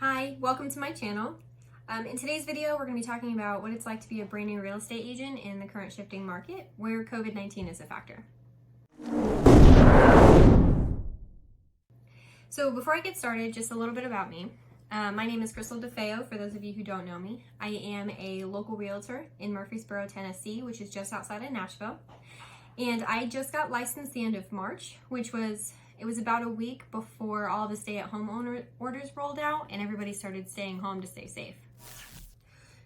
Hi, welcome to my channel. In today's video, we're going to be talking about what it's like to be a brand new real estate agent in the current shifting market where COVID-19 is a factor. So before I get started, just a little bit about me. My name is Crystal DeFeo, for those of you who don't know me. I am a local realtor in Murfreesboro, Tennessee, which is just outside of Nashville. And I just got licensed the end of March, it was about a week before all the stay-at-home orders rolled out and everybody started staying home to stay safe.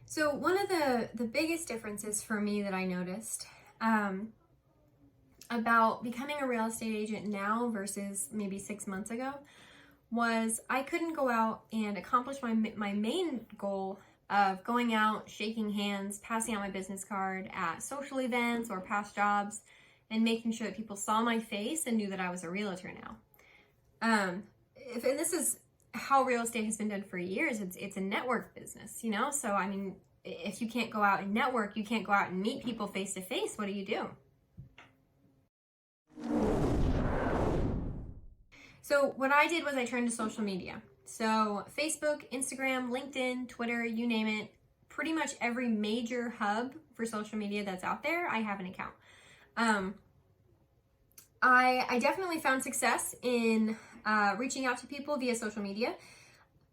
So one of the biggest differences for me that I noticed about becoming a real estate agent now versus maybe 6 months ago was I couldn't go out and accomplish my main goal of going out, shaking hands, passing out my business card at social events or past jobs, and making sure that people saw my face and knew that I was a realtor now. And this is how real estate has been done for years. It's a network business, you know? So, I mean, if you can't go out and network, you can't go out and meet people face to face, what do you do? So what I did was I turned to social media. So Facebook, Instagram, LinkedIn, Twitter, you name it, pretty much every major hub for social media that's out there, I have an account. I definitely found success in reaching out to people via social media.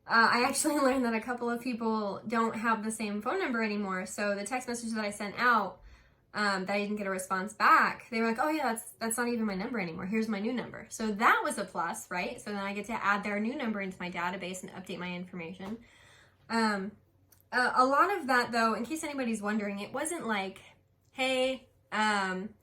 I actually learned that a couple of people don't have the same phone number anymore. So the text message that I sent out that I didn't get a response back, they were like, oh yeah, that's not even my number anymore. Here's my new number. So that was a plus, right? So then I get to add their new number into my database and update my information. A lot of that though, in case anybody's wondering, it wasn't like, hey,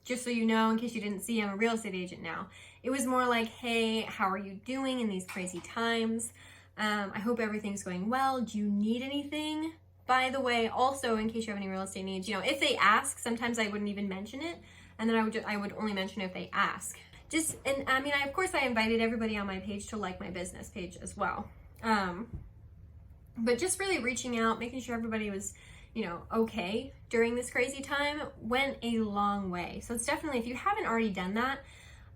just so you know, in case you didn't see, I'm a real estate agent now. It was more like, hey, how are you doing in these crazy times? I hope everything's going well. Do you need anything? By the way, also, in case you have any real estate needs, you know, if they ask, sometimes I wouldn't even mention it. And then I would only mention it if they ask. And I mean, of course I invited everybody on my page to like my business page as well. But just really reaching out, making sure everybody was, you know, okay during this crazy time went a long way. So it's definitely, if you haven't already done that,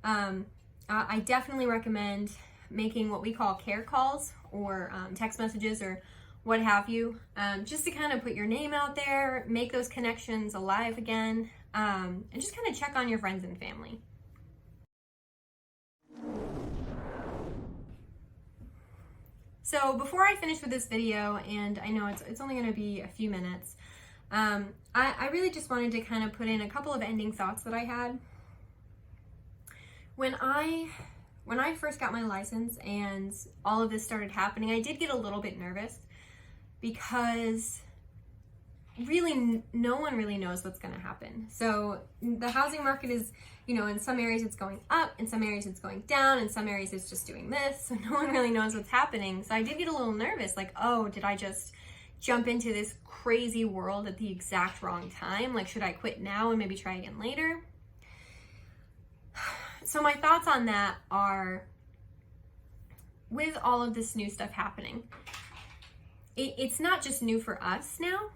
I definitely recommend making what we call care calls or text messages or what have you, just to kind of put your name out there, make those connections alive again, and just kind of check on your friends and family. So before I finish with this video, and I know it's only going to be a few minutes, I really just wanted to kind of put in a couple of ending thoughts that I had. When I first got my license and all of this started happening, I did get a little bit nervous because really no one really knows what's going to happen. So the housing market is, you know, in some areas it's going up, in some areas it's going down, in some areas it's just doing this. So no one really knows what's happening. So I did get a little nervous, like, oh, did I just jump into this crazy world at the exact wrong time? Like, should I quit now and maybe try again later? So my thoughts on that are, with all of this new stuff happening, it's not just new for us now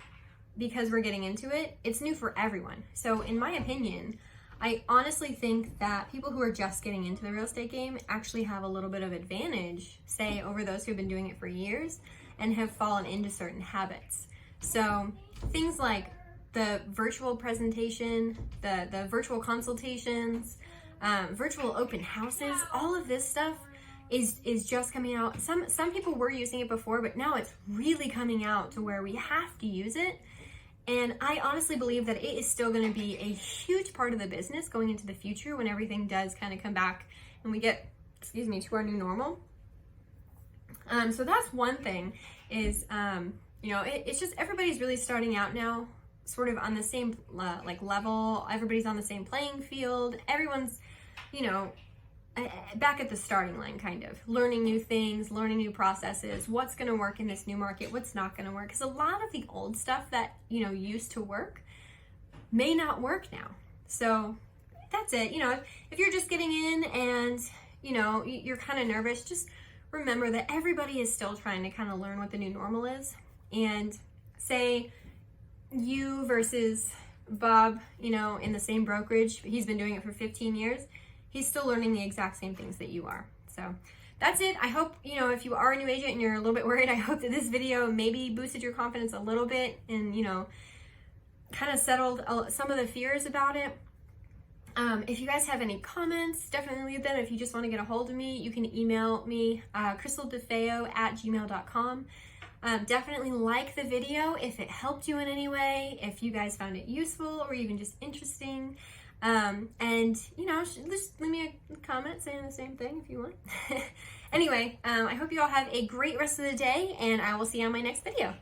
because we're getting into it, it's new for everyone. So in my opinion, I honestly think that people who are just getting into the real estate game actually have a little bit of advantage, say, over those who've been doing it for years and have fallen into certain habits. So things like the virtual presentation, the virtual consultations, virtual open houses, all of this stuff is just coming out. Some people were using it before, but now it's really coming out to where we have to use it. And I honestly believe that it is still going to be a huge part of the business going into the future when everything does kind of come back and we get, to our new normal. So that's one thing is, you know, it's just everybody's really starting out now sort of on the same level. Everybody's on the same playing field. Everyone's, you know, back at the starting line, kind of learning new things, learning new processes, what's going to work in this new market, what's not going to work. Because a lot of the old stuff that, you know, used to work may not work now. So that's it. You know, if you're just getting in and, you know, you're kind of nervous, just remember that everybody is still trying to kind of learn what the new normal is. And say you versus Bob, you know, in the same brokerage, he's been doing it for 15 years. He's still learning the exact same things that you are. So that's it. I hope, if you are a new agent and you're a little bit worried, I hope that this video maybe boosted your confidence a little bit and, kind of settled some of the fears about it. If you guys have any comments, definitely leave them. If you just want to get a hold of me, you can email me, crystaldefeo@gmail.com. Definitely like the video if it helped you in any way, if you guys found it useful or even just interesting. And just leave me a comment saying the same thing if you want. Anyway, I hope you all have a great rest of the day, and I will see you on my next video.